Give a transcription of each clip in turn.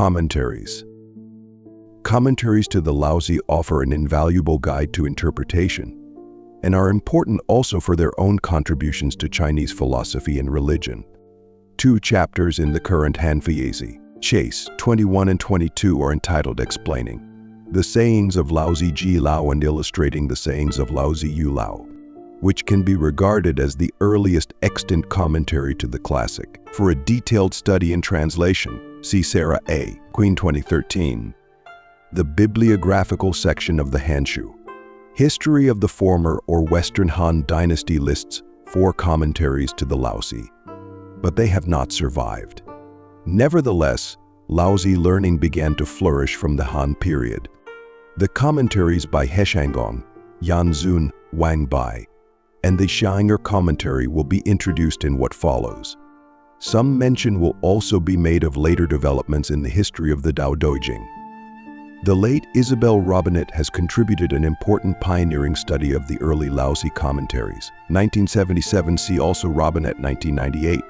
Commentaries. Commentaries to the Laozi offer an invaluable guide to interpretation and are important also for their own contributions to Chinese philosophy and religion. 2 chapters in the current Hanfeizi, Chase 21 and 22, are entitled Explaining the Sayings of Laozi Jie Lao and Illustrating the Sayings of Laozi Yu Lao, which can be regarded as the earliest extant commentary to the classic. For a detailed study and translation, see Sarah A. Queen 2013. The bibliographical section of the Hanshu. History of the former or Western Han Dynasty lists 4 commentaries to the Laozi, but they have not survived. Nevertheless, Laozi learning began to flourish from the Han period. The commentaries by Heshanggong, Yanzun, Wang Bi, and the Xiang'er commentary will be introduced in what follows. Some mention will also be made of later developments in the history of the Daodejing. The late Isabelle Robinet has contributed an important pioneering study of the early Laozi commentaries. 1977, see also Robinet 1998.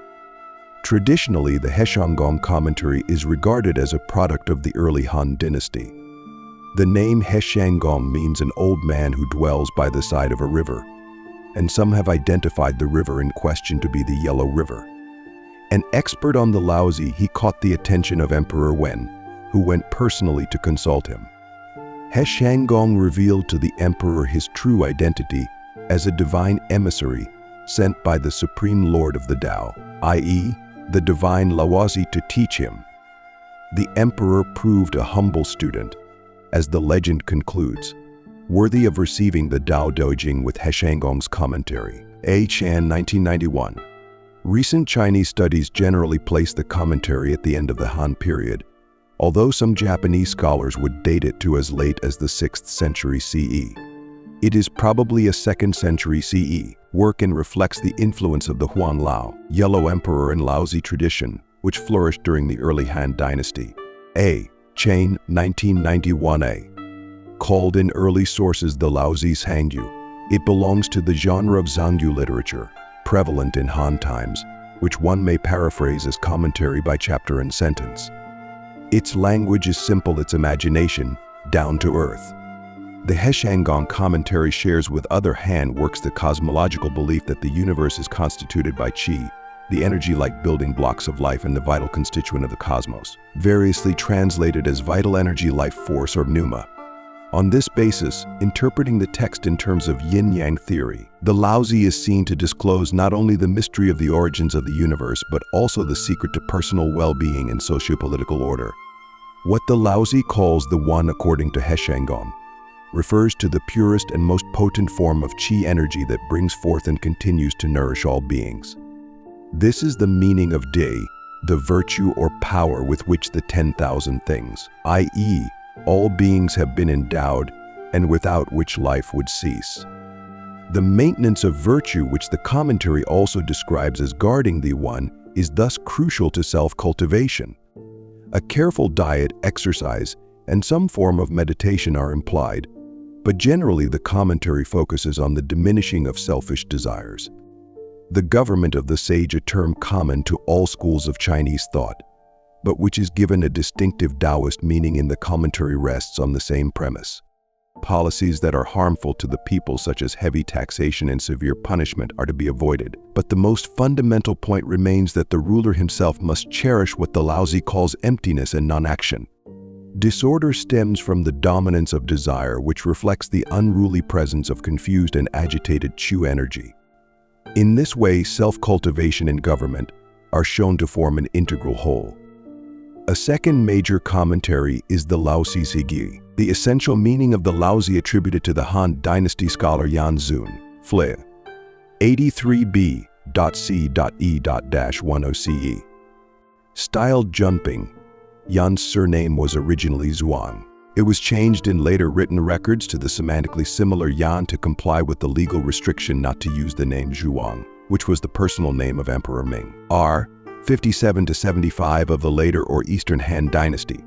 Traditionally, the Heshanggong commentary is regarded as a product of the early Han Dynasty. The name Heshanggong means an old man who dwells by the side of a river, and some have identified the river in question to be the Yellow River. An expert on the Laozi, he caught the attention of Emperor Wen, who went personally to consult him. Heshanggong revealed to the emperor his true identity as a divine emissary sent by the Supreme Lord of the Tao, i.e., the divine Laozi, to teach him. The emperor proved a humble student, as the legend concludes, worthy of receiving the Daodejing with Heshanggong's commentary. A. Chan 1991. Recent Chinese studies generally place the commentary at the end of the Han period, although some Japanese scholars would date it to as late as the 6th century CE. It is probably a 2nd century CE work and reflects the influence of the Huan Lao, Yellow Emperor and Laozi tradition, which flourished during the early Han Dynasty. A. Chain 1991a. Called in early sources the Laozi's Hangyu, it belongs to the genre of Zhangyu literature, prevalent in Han times, which one may paraphrase as commentary by chapter and sentence. Its language is simple, its imagination, down to earth. The Heshanggong commentary shares with other Han works the cosmological belief that the universe is constituted by qi, the energy-like building blocks of life and the vital constituent of the cosmos, variously translated as vital energy, life force, or pneuma. On this basis, interpreting the text in terms of yin-yang theory, the Laozi is seen to disclose not only the mystery of the origins of the universe, but also the secret to personal well-being and socio-political order. What the Laozi calls the One according to Heshanggong refers to the purest and most potent form of qi energy that brings forth and continues to nourish all beings. This is the meaning of Di, the virtue or power with which the 10,000 things, i.e., all beings, have been endowed, and without which life would cease. The maintenance of virtue, which the commentary also describes as guarding the One, is thus crucial to self-cultivation. A careful diet, exercise, and some form of meditation are implied, but generally the commentary focuses on the diminishing of selfish desires. The government of the sage, a term common to all schools of Chinese thought, but which is given a distinctive Taoist meaning in the commentary, rests on the same premise. Policies that are harmful to the people, such as heavy taxation and severe punishment, are to be avoided. But the most fundamental point remains that the ruler himself must cherish what the Laozi calls emptiness and non-action. Disorder stems from the dominance of desire, which reflects the unruly presence of confused and agitated Qu energy. In this way, self-cultivation and government are shown to form an integral whole. A second major commentary is the Laozi Zigi, the essential meaning of the Laozi attributed to the Han Dynasty scholar Yanzun, Fli. 83b.c.e.10ce. Styled jumping, Yan's surname was originally Zhuang. It was changed in later written records to the semantically similar Yan to comply with the legal restriction not to use the name Zhuang, which was the personal name of Emperor Ming. R. 57-75 of the later or Eastern Han Dynasty.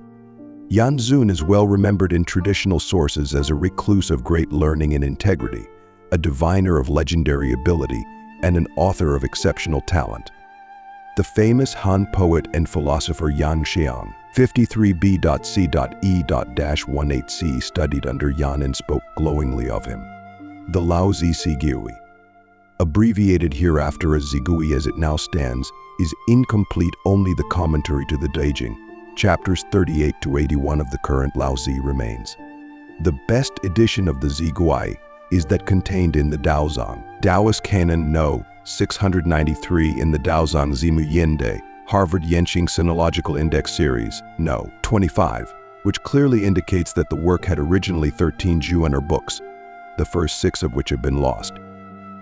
Yanzun is well remembered in traditional sources as a recluse of great learning and integrity, a diviner of legendary ability, and an author of exceptional talent. The famous Han poet and philosopher Yan Xiang, 53b.c.e.18c, studied under Yan and spoke glowingly of him. The Laozi Zigui, abbreviated hereafter as Zigui as it now stands, is incomplete. Only the commentary to the Daodejing, chapters 38 to 81 of the current Laozi remains. The best edition of the Zigui is that contained in the Daozang, Taoist Canon No. 693 in the Daozang Zimu Yinde, Harvard Yenching Sinological Index Series, No. 25, which clearly indicates that the work had originally 13 Xiang'er books, the first 6 of which have been lost.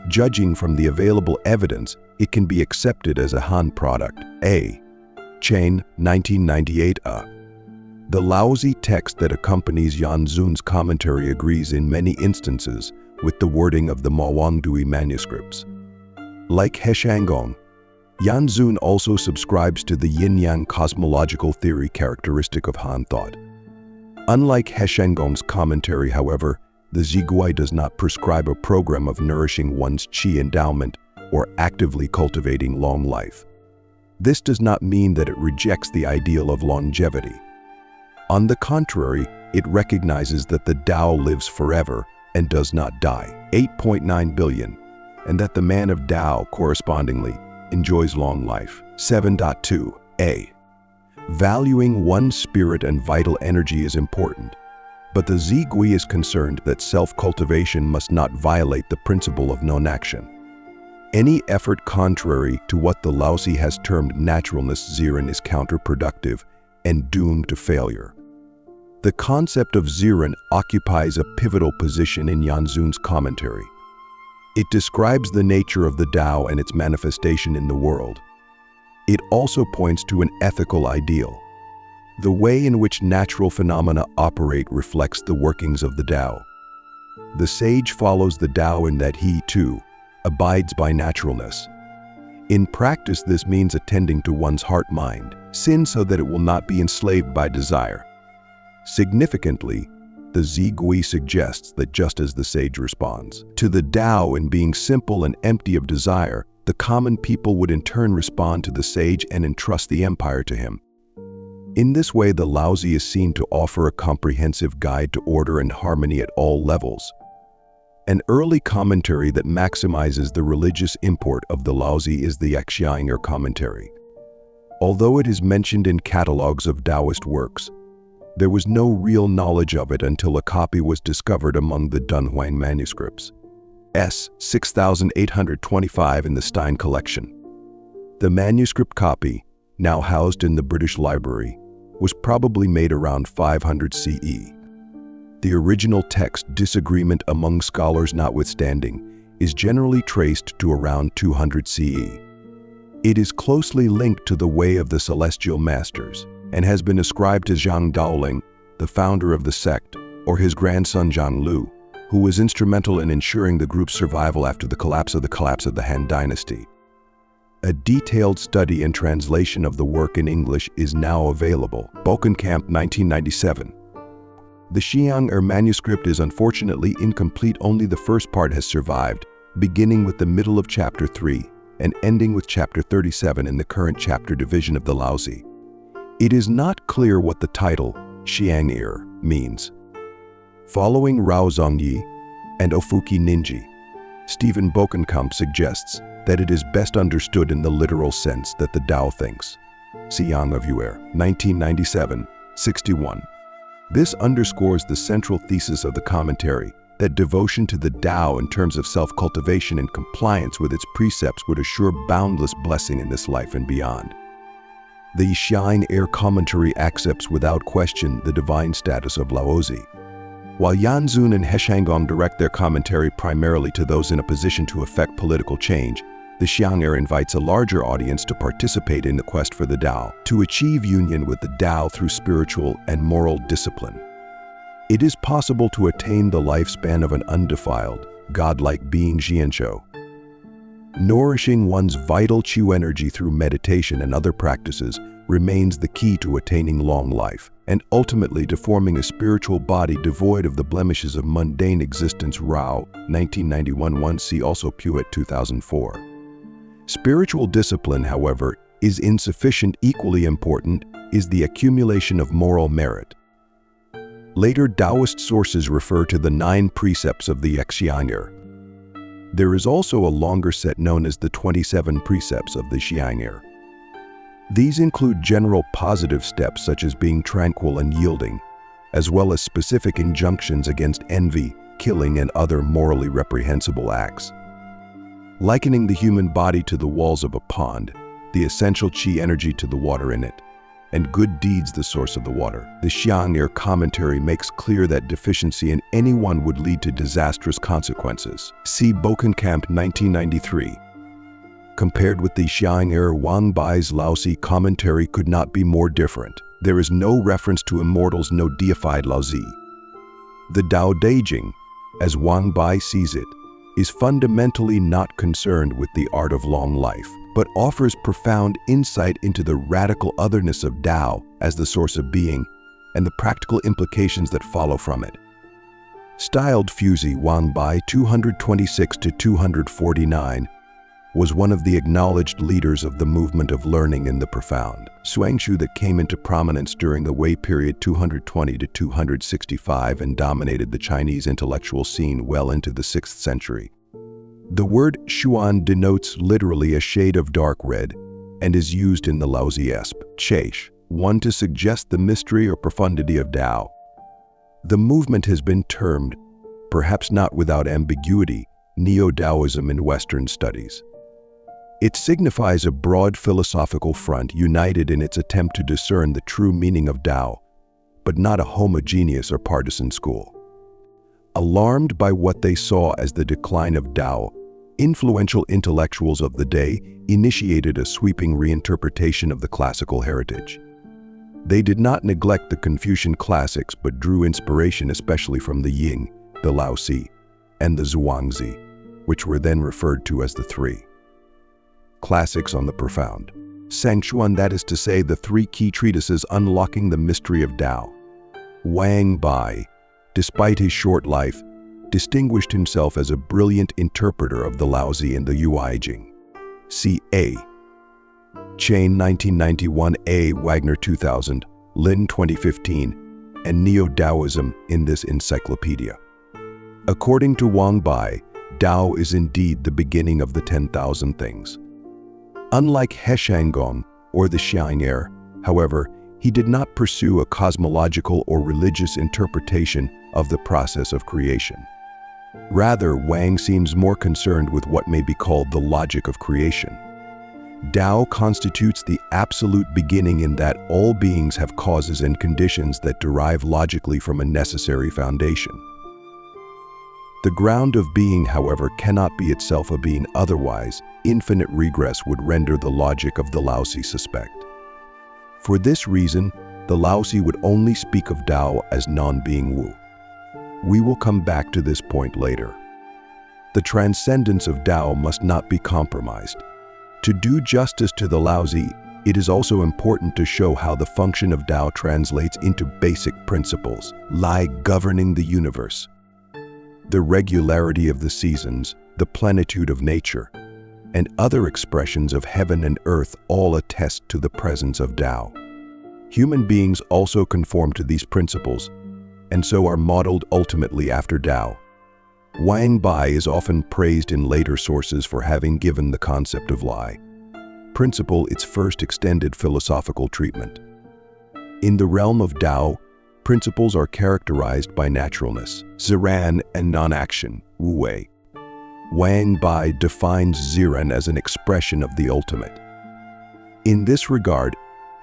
Judging from the available evidence, it can be accepted as a Han product. A. Chain, 1998a. The Laozi text that accompanies Yan Zun's commentary agrees in many instances with the wording of the Mawangdui manuscripts. Like Heshanggong, Yan Zun also subscribes to the yin-yang cosmological theory characteristic of Han thought. Unlike Heshanggong's commentary, however, the Zigui does not prescribe a program of nourishing one's qi endowment or actively cultivating long life. This does not mean that it rejects the ideal of longevity. On the contrary, it recognizes that the Tao lives forever and does not die, 8.9 billion, and that the man of Tao correspondingly enjoys long life, 7.2a. Valuing one's spirit and vital energy is important, but the Zigui is concerned that self-cultivation must not violate the principle of non-action. Any effort contrary to what the Laozi has termed naturalness Ziren is counterproductive and doomed to failure. The concept of Ziren occupies a pivotal position in Yan Zun's commentary. It describes the nature of the Tao and its manifestation in the world. It also points to an ethical ideal. The way in which natural phenomena operate reflects the workings of the Tao. The sage follows the Tao in that he, too, abides by naturalness. In practice, this means attending to one's heart-mind, sin so that it will not be enslaved by desire. Significantly, the Zigui suggests that just as the sage responds to the Tao in being simple and empty of desire, the common people would in turn respond to the sage and entrust the empire to him. In this way, the Laozi is seen to offer a comprehensive guide to order and harmony at all levels. An early commentary that maximizes the religious import of the Laozi is the Xiang'er commentary. Although it is mentioned in catalogs of Taoist works, there was no real knowledge of it until a copy was discovered among the Dunhuang manuscripts, S. 6825 in the Stein collection. The manuscript copy, now housed in the British Library, was probably made around 500 CE. The original text, disagreement among scholars notwithstanding, is generally traced to around 200 CE. It is closely linked to the Way of the Celestial Masters, and has been ascribed to Zhang Daoling, the founder of the sect, or his grandson Zhang Lu, who was instrumental in ensuring the group's survival after the collapse of the Han Dynasty. A detailed study and translation of the work in English is now available. Bokenkamp, 1997. The Xiang'er manuscript is unfortunately incomplete. Only the first part has survived, beginning with the middle of chapter 3 and ending with chapter 37 in the current chapter division of the Laozi. It is not clear what the title, Xiang'er, means. Following Rao Zongyi and Ofuki Ninji, Stephen Bokenkamp suggests that it is best understood in the literal sense that the Tao thinks. Xiang'er, 1997, 61. This underscores the central thesis of the commentary, that devotion to the Tao in terms of self-cultivation and compliance with its precepts would assure boundless blessing in this life and beyond. The Xiang'er commentary accepts without question the divine status of Laozi. While Yan Zun and Heshanggong direct their commentary primarily to those in a position to effect political change, the Xiang'er invites a larger audience to participate in the quest for the Tao, to achieve union with the Tao through spiritual and moral discipline. It is possible to attain the lifespan of an undefiled, godlike being Xianzhou. Nourishing one's vital qi energy through meditation and other practices remains the key to attaining long life, and ultimately to forming a spiritual body devoid of the blemishes of mundane existence. Rao, 1991. See also Puet, 2004. Spiritual discipline, however, is insufficient. Equally important is the accumulation of moral merit. Later Taoist sources refer to the 9 precepts of the Xiang'er. There is also a longer set known as the 27 precepts of the Xiang'er. These include general positive steps such as being tranquil and yielding, as well as specific injunctions against envy, killing, and other morally reprehensible acts. Likening the human body to the walls of a pond, the essential qi energy to the water in it, and good deeds the source of the water, the Xiang'er commentary makes clear that deficiency in any one would lead to disastrous consequences. See Bokenkamp 1993. Compared with the Xiang'er, Wang Bi's Laozi commentary could not be more different. There is no reference to immortals, no deified Laozi. The Daodejing, as Wang Bi sees it, is fundamentally not concerned with the art of long life, but offers profound insight into the radical otherness of Tao as the source of being and the practical implications that follow from it. Styled Fuzi, Wang Bi 226–249, was one of the acknowledged leaders of the movement of learning in the profound Xuangshu that came into prominence during the Wei period 220–265 and dominated the Chinese intellectual scene well into the 6th century. The word Xuan denotes literally a shade of dark red and is used in the Laozi esp. Chaish, one to suggest the mystery or profundity of Tao. The movement has been termed, perhaps not without ambiguity, Neo-Taoism in Western studies. It signifies a broad philosophical front united in its attempt to discern the true meaning of Tao, but not a homogeneous or partisan school. Alarmed by what they saw as the decline of Tao, influential intellectuals of the day initiated a sweeping reinterpretation of the classical heritage. They did not neglect the Confucian classics but drew inspiration especially from the Ying, the Laozi, and the Zhuangzi, which were then referred to as the 3 classics on the profound Sangshuan, that is to say, the 3 key treatises unlocking the mystery of Tao. Wang Bi, despite his short life, distinguished himself as a brilliant interpreter of the Laozi and the Daodejing. C. A. Chain 1991, A. Wagner 2000, Lin 2015, and Neo-Taoism in this encyclopedia. According to Wang Bi, Tao is indeed the beginning of the 10,000 things. Unlike Heshanggong or the Xiang'er, however, he did not pursue a cosmological or religious interpretation of the process of creation. Rather, Wang seems more concerned with what may be called the logic of creation. Tao constitutes the absolute beginning in that all beings have causes and conditions that derive logically from a necessary foundation. The ground of being, however, cannot be itself a being, otherwise, infinite regress would render the logic of the Laozi suspect. For this reason, the Laozi would only speak of Tao as non-being Wu. We will come back to this point later. The transcendence of Tao must not be compromised. To do justice to the Laozi, it is also important to show how the function of Tao translates into basic principles, like governing the universe. The regularity of the seasons, the plenitude of nature, and other expressions of heaven and earth all attest to the presence of Tao. Human beings also conform to these principles, and so are modeled ultimately after Tao. Wang Bi is often praised in later sources for having given the concept of Lai principle its first extended philosophical treatment. In the realm of Tao, principles are characterized by naturalness, ziran, and non-action, wu wei. Wang Bi defines ziran as an expression of the ultimate. In this regard,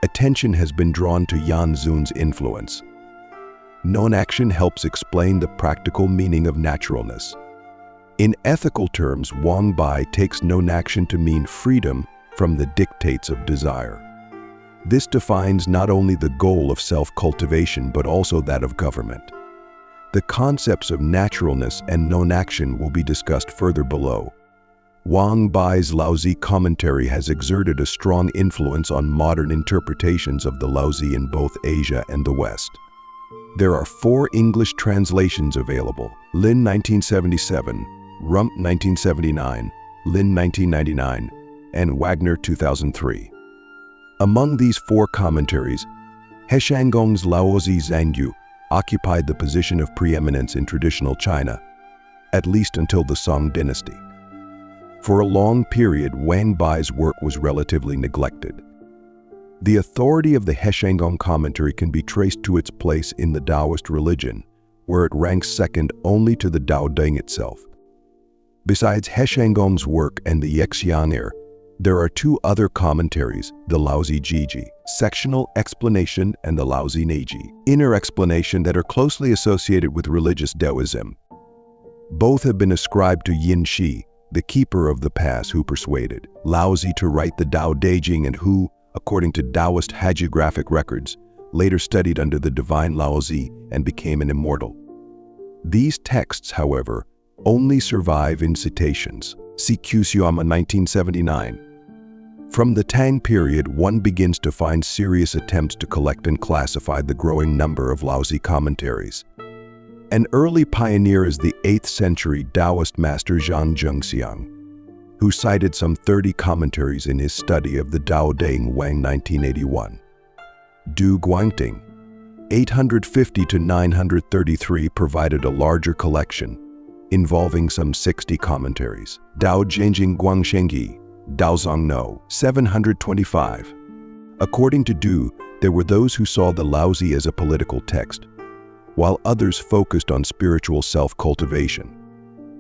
attention has been drawn to Yan Zun's influence. Non-action helps explain the practical meaning of naturalness. In ethical terms, Wang Bi takes non-action to mean freedom from the dictates of desire. This defines not only the goal of self-cultivation but also that of government. The concepts of naturalness and non-action will be discussed further below. Wang Bi's Laozi commentary has exerted a strong influence on modern interpretations of the Laozi in both Asia and the West. There are 4 English translations available: Lin 1977, Rump 1979, Lin 1999, and Wagner 2003. Among these 4 commentaries, Heshanggong's Laozi Zhangyu occupied the position of preeminence in traditional China, at least until the Song dynasty. For a long period, Wang Bi's work was relatively neglected. The authority of the Heshanggong commentary can be traced to its place in the Taoist religion, where it ranks second only to the Daodejing itself. Besides Heshanggong's work and the Xiang'er, there are 2 other commentaries, the Laozi Jiji, sectional explanation, and the Laozi Neiji, inner explanation, that are closely associated with religious Taoism. Both have been ascribed to Yin Shi, the keeper of the pass who persuaded Laozi to write the Daodejing and who, according to Taoist hagiographic records, later studied under the divine Laozi and became an immortal. These texts, however, only survive in citations. See Qiuxiama 1979. From the Tang period, one begins to find serious attempts to collect and classify the growing number of Laozi commentaries. An early pioneer is the 8th century Taoist master Zhang Zhengxiang, who cited some 30 commentaries in his study of the Daodejing Wang 1981. Du Guangting, 850 to 933, provided a larger collection, involving some 60 commentaries. Daodejing Guangshengyi, Daozang No, 725. According to Du, there were those who saw the Laozi as a political text, while others focused on spiritual self-cultivation.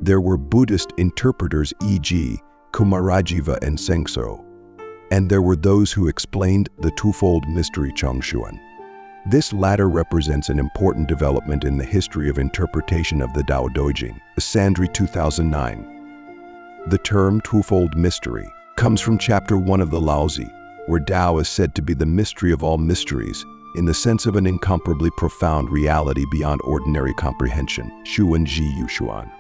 There were Buddhist interpreters, e.g., Kumarajiva and Sengso, and there were those who explained the twofold mystery Changshuan. This latter represents an important development in the history of interpretation of the Daodejing, Sandry 2009. The term twofold mystery comes from chapter 1 of the Laozi, where Tao is said to be the mystery of all mysteries, in the sense of an incomparably profound reality beyond ordinary comprehension, Shuan Ji Yushuan.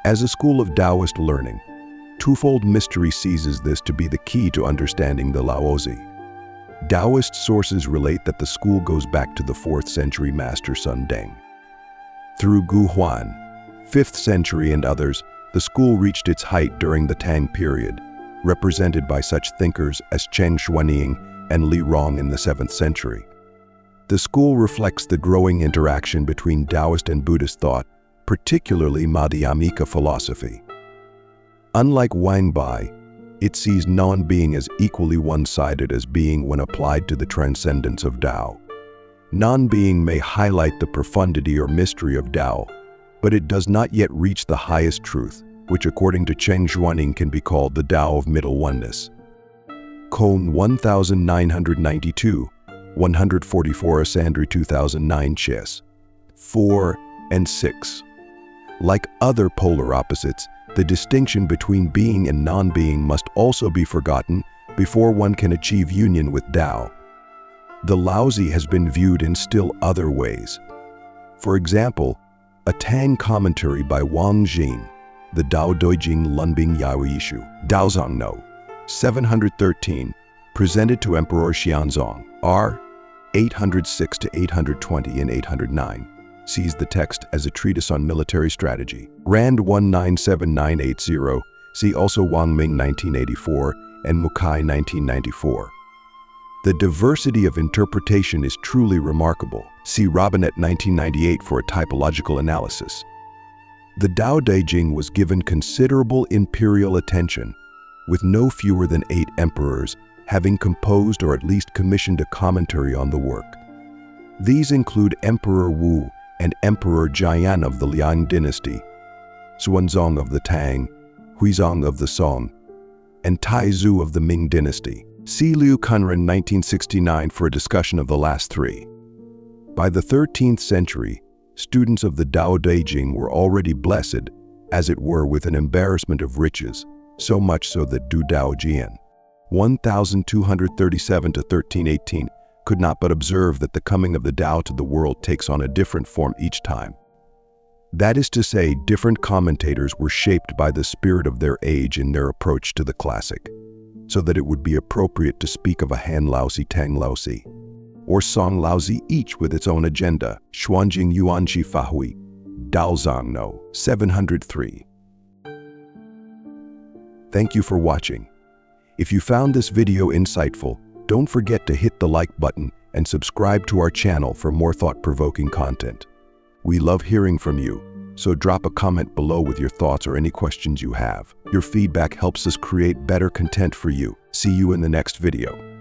As a school of Taoist learning, twofold mystery seizes this to be the key to understanding the Laozi. Taoist sources relate that the school goes back to the 4th century master Sun Deng. Through Gu Huan, 5th century, and others, the school reached its height during the Tang period, represented by such thinkers as Cheng Xuanying and Li Rong in the 7th century. The school reflects the growing interaction between Taoist and Buddhist thought, particularly Madhyamika philosophy. Unlike Wang Bi, it sees non-being as equally one-sided as being when applied to the transcendence of Tao. Non-being may highlight the profundity or mystery of Tao, but it does not yet reach the highest truth, which according to Cheng Xuanying can be called the Tao of middle oneness. Cone 1992, 144 Asandri 2009 Chess 4 and 6. Like other polar opposites, the distinction between being and non-being must also be forgotten before one can achieve union with Tao. The Laozi has been viewed in still other ways. For example, a Tang commentary by Wang Jin, the Daodejing Lunbing Yao Yishu, Daozang No, 713, presented to Emperor Xianzong, r. 806 to 820 and 809, sees the text as a treatise on military strategy. Rand 197980, see also Wang Ming 1984 and Mukai 1994. The diversity of interpretation is truly remarkable. See Robinet 1998 for a typological analysis. The Daodejing was given considerable imperial attention, with no fewer than 8 emperors having composed or at least commissioned a commentary on the work. These include Emperor Wu and Emperor Jian of the Liang Dynasty, Xuanzong of the Tang, Huizong of the Song, and Taizu of the Ming Dynasty. See Liu Kunren 1969 for a discussion of the last 3. By the 13th century, students of the Daodejing were already blessed, as it were, with an embarrassment of riches, so much so that Du Daojian, 1237 to 1318, could not but observe that the coming of the Tao to the world takes on a different form each time. That is to say, different commentators were shaped by the spirit of their age in their approach to the classic, so that it would be appropriate to speak of a Han Laozi, Tang Laozi, or Song Laozi, each with its own agenda. Xuanjing Yuanqi Fahui, Daozang No, 703. Thank you for watching. If you found this video insightful, Don't forget to hit the like button and subscribe to our channel for more thought-provoking content. We love hearing from you, so drop a comment below with your thoughts or any questions you have. Your feedback helps us create better content for you. See you in the next video.